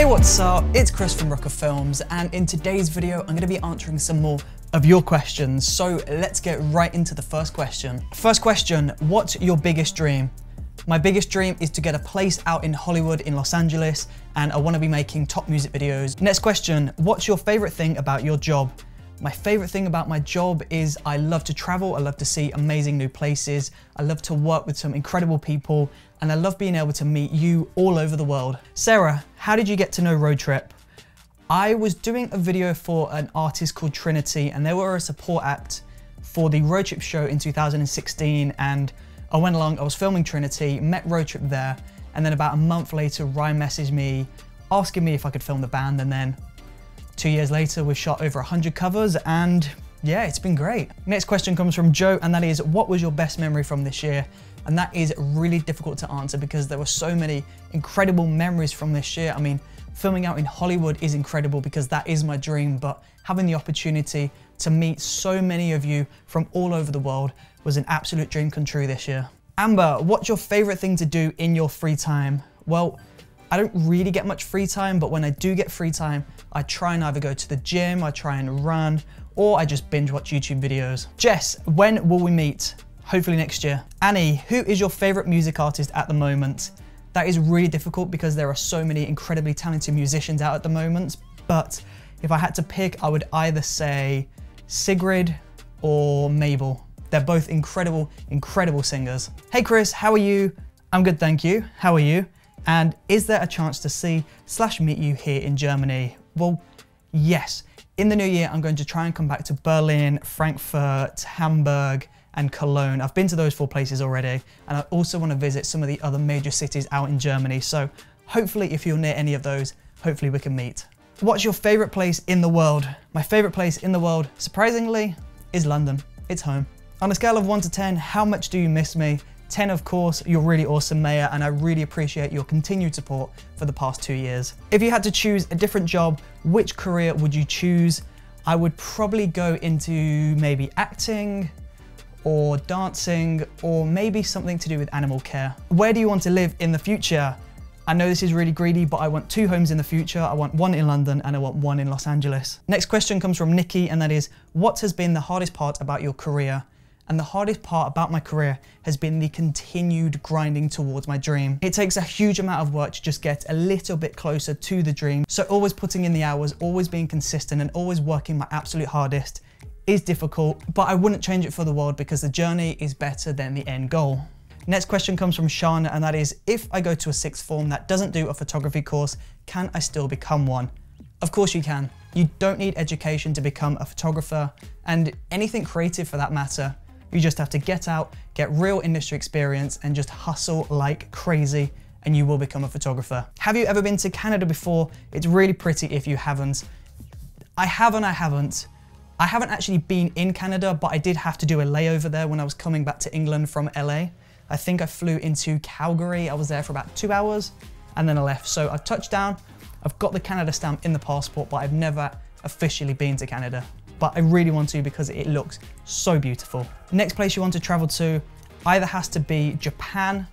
Hey, what's up? It's Chris from Brooker Films, and in today's video, I'm gonna be answering some more of your questions. So let's get right into the first question. First question, what's your biggest dream? My biggest dream is to get a place out in Hollywood in Los Angeles, and I wanna be making top music videos. Next question, what's your favorite thing about your job? My favorite thing about my job is I love to travel, I love to see amazing new places, I love to work with some incredible people, and I love being able to meet you all over the world. Sarah, how did you get to know Road Trip? I was doing a video for an artist called Trinity, and they were a support act for the Road Trip show in 2016, and I went along, I was filming Trinity, met Road Trip there, and then about a month later, Ryan messaged me asking me if I could film the band, and then 2 years later, we've shot over 100 covers, and yeah, it's been great. Next question comes from Joe, and that is, what was your best memory from this year? And that is really difficult to answer because there were so many incredible memories from this year. I mean, filming out in Hollywood is incredible because that is my dream, but having the opportunity to meet so many of you from all over the world was an absolute dream come true this year. Amber, what's your favorite thing to do in your free time? Well, I don't really get much free time, but when I do get free time, I try and either go to the gym, I try and run, or I just binge watch YouTube videos. Jess, when will we meet? Hopefully next year. Annie, who is your favorite music artist at the moment? That is really difficult because there are so many incredibly talented musicians out at the moment, but if I had to pick, I would either say Sigrid or Mabel. They're both incredible, incredible singers. Hey Chris, how are you? I'm good, thank you. How are you? And is there a chance to see/meet you here in Germany? Well, yes. In the new year, I'm going to try and come back to Berlin, Frankfurt, Hamburg, and Cologne. I've been to those 4 places already, and I also want to visit some of the other major cities out in Germany. So hopefully if you're near any of those, hopefully we can meet. What's your favorite place in the world? My favorite place in the world, surprisingly, is London. It's home. On a scale of 1 to 10, how much do you miss me? 10, of course, you're really awesome, Maya, and I really appreciate your continued support for the past 2 years. If you had to choose a different job, which career would you choose? I would probably go into maybe acting or dancing, or maybe something to do with animal care. Where do you want to live in the future? I know this is really greedy, but I want 2 homes in the future. I want 1 in London and I want 1 in Los Angeles. Next question comes from Nikki, and that is, what has been the hardest part about your career? And the hardest part about my career has been the continued grinding towards my dream. It takes a huge amount of work to just get a little bit closer to the dream. So always putting in the hours, always being consistent, and always working my absolute hardest is difficult, but I wouldn't change it for the world because the journey is better than the end goal. Next question comes from Sean, and that is, if I go to a 6th form that doesn't do a photography course, can I still become one? Of course you can. You don't need education to become a photographer, and anything creative for that matter. You just have to get out, get real industry experience, and just hustle like crazy, and you will become a photographer. Have you ever been to Canada before? It's really pretty if you haven't. I have and I haven't. I haven't actually been in Canada, but I did have to do a layover there when I was coming back to England from LA. I think I flew into Calgary. I was there for about 2 hours, and then I left. So I've touched down, I've got the Canada stamp in the passport, but I've never officially been to Canada. But I really want to because it looks so beautiful. Next place you want to travel to either has to be Japan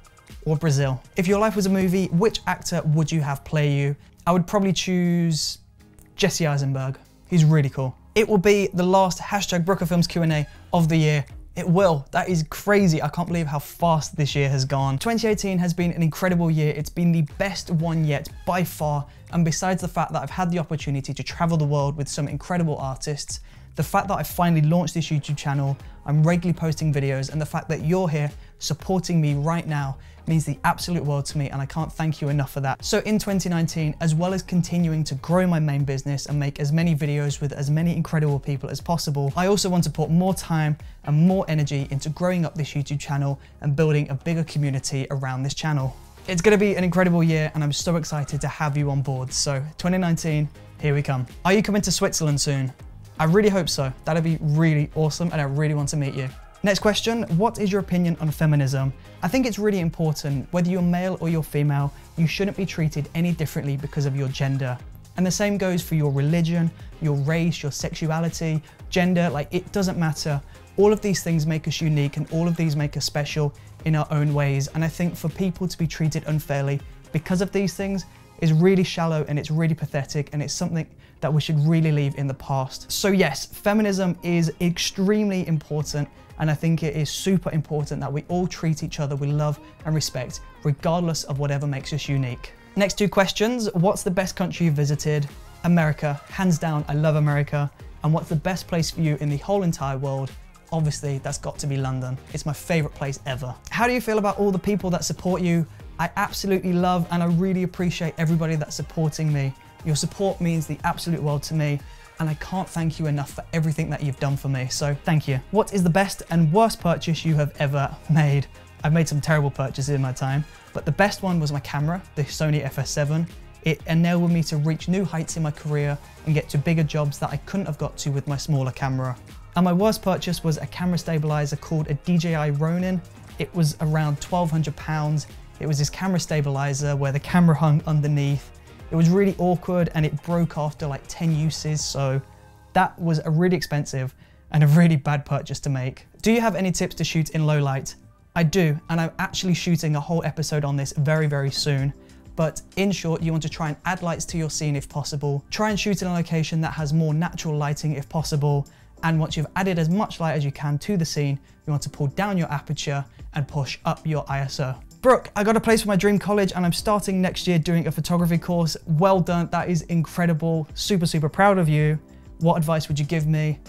or Brazil. If your life was a movie, which actor would you have play you? I would probably choose Jesse Eisenberg. He's really cool. It will be the last #Brooker Films Q&A of the year. It will. That is crazy. I can't believe how fast this year has gone. 2018 has been an incredible year. It's been the best one yet by far. And besides the fact that I've had the opportunity to travel the world with some incredible artists, the fact that I finally launched this YouTube channel, I'm regularly posting videos, and the fact that you're here supporting me right now means the absolute world to me, and I can't thank you enough for that. So in 2019, as well as continuing to grow my main business and make as many videos with as many incredible people as possible, I also want to put more time and more energy into growing up this YouTube channel and building a bigger community around this channel. It's gonna be an incredible year, and I'm so excited to have you on board. So 2019, here we come. Are you coming to Switzerland soon? I really hope so. That'd be really awesome, and I really want to meet you. Next question, what is your opinion on feminism? I think it's really important, whether you're male or you're female, you shouldn't be treated any differently because of your gender. And the same goes for your religion, your race, your sexuality, gender, like it doesn't matter. All of these things make us unique, and all of these make us special in our own ways. And I think for people to be treated unfairly because of these things is really shallow and it's really pathetic, and it's something that we should really leave in the past. So yes, feminism is extremely important, and I think it is super important that we all treat each other with love and respect, regardless of whatever makes us unique. Next two questions. What's the best country you've visited? America, hands down, I love America. And what's the best place for you in the whole entire world? Obviously, that's got to be London. It's my favorite place ever. How do you feel about all the people that support you? I absolutely love and I really appreciate everybody that's supporting me. Your support means the absolute world to me, and I can't thank you enough for everything that you've done for me, so thank you. What is the best and worst purchase you have ever made? I've made some terrible purchases in my time, but the best one was my camera, the Sony FS7. It enabled me to reach new heights in my career and get to bigger jobs that I couldn't have got to with my smaller camera. And my worst purchase was a camera stabilizer called a DJI Ronin. It was around £1,200. It was this camera stabilizer where the camera hung underneath. It was really awkward and it broke after like 10 uses, so that was a really expensive and a really bad purchase to make. Do you have any tips to shoot in low light? I do, and I'm actually shooting a whole episode on this very, very soon. But in short, you want to try and add lights to your scene if possible. Try and shoot in a location that has more natural lighting if possible. And once you've added as much light as you can to the scene, you want to pull down your aperture and push up your ISO. Brooke, I got a place for my dream college and I'm starting next year doing a photography course. Well done, that is incredible. Super, super proud of you. What advice would you give me?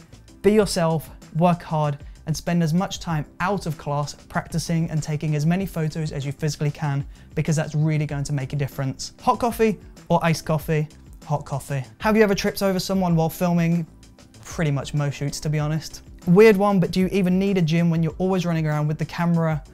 Be yourself, work hard, and spend as much time out of class practicing and taking as many photos as you physically can, because that's really going to make a difference. Hot coffee or iced coffee? Hot coffee. Have you ever tripped over someone while filming? Pretty much most shoots, to be honest. Weird one, but do you even need a gym when you're always running around with the camera?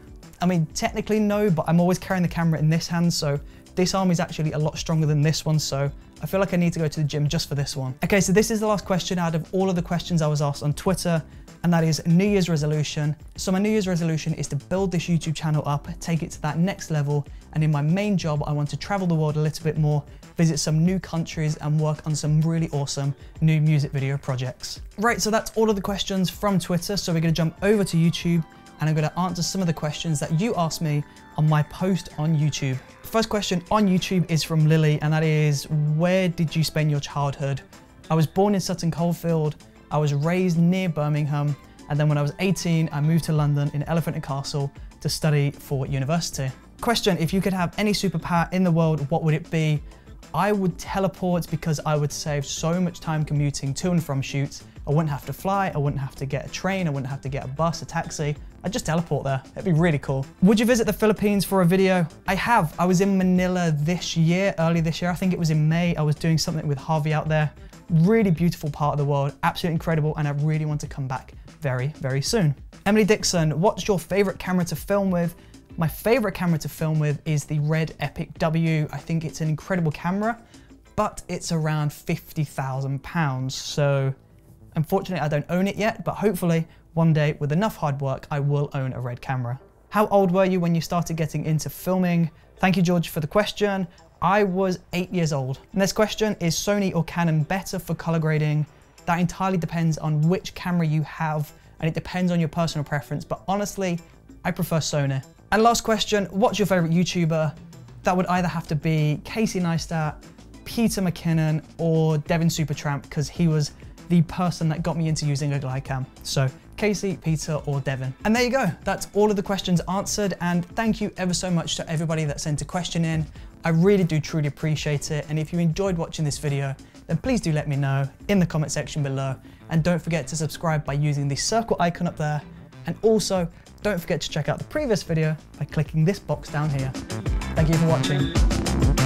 I mean, technically no, but I'm always carrying the camera in this hand, so this arm is actually a lot stronger than this one, so I feel like I need to go to the gym just for this one. Okay, so this is the last question out of all of the questions I was asked on Twitter, and that is New Year's resolution. So my New Year's resolution is to build this YouTube channel up, take it to that next level, and in my main job, I want to travel the world a little bit more, visit some new countries, and work on some really awesome new music video projects. Right, so that's all of the questions from Twitter, so we're gonna jump over to YouTube, and I'm gonna answer some of the questions that you asked me on my post on YouTube. The first question on YouTube is from Lily, and that is, where did you spend your childhood? I was born in Sutton Coldfield. I was raised near Birmingham, and then when I was 18, I moved to London in Elephant and Castle to study for university. Question, if you could have any superpower in the world, what would it be? I would teleport, because I would save so much time commuting to and from shoots. I wouldn't have to fly, I wouldn't have to get a train, I wouldn't have to get a bus, a taxi. I'd just teleport there. It'd be really cool. Would you visit the Philippines for a video? I have. I was in Manila this year, early this year. I think it was in May. I was doing something with Harvey out there. Really beautiful part of the world, absolutely incredible, and I really want to come back very, very soon. Emily Dixon, what's your favorite camera to film with? My favorite camera to film with is the Red Epic W. I think it's an incredible camera, but it's around £50,000. So unfortunately, I don't own it yet, but hopefully one day with enough hard work, I will own a Red camera. How old were you when you started getting into filming? Thank you, George, for the question. I was 8 years old. Next question, is Sony or Canon better for color grading? That entirely depends on which camera you have, and it depends on your personal preference, but honestly, I prefer Sony. And last question, what's your favorite YouTuber? That would either have to be Casey Neistat, Peter McKinnon, or Devin Supertramp, because he was the person that got me into using a Glycam. So Casey, Peter, or Devin. And there you go. That's all of the questions answered. And thank you ever so much to everybody that sent a question in. I really do truly appreciate it. And if you enjoyed watching this video, then please do let me know in the comment section below. And don't forget to subscribe by using the circle icon up there. And also, don't forget to check out the previous video by clicking this box down here. Thank you for watching.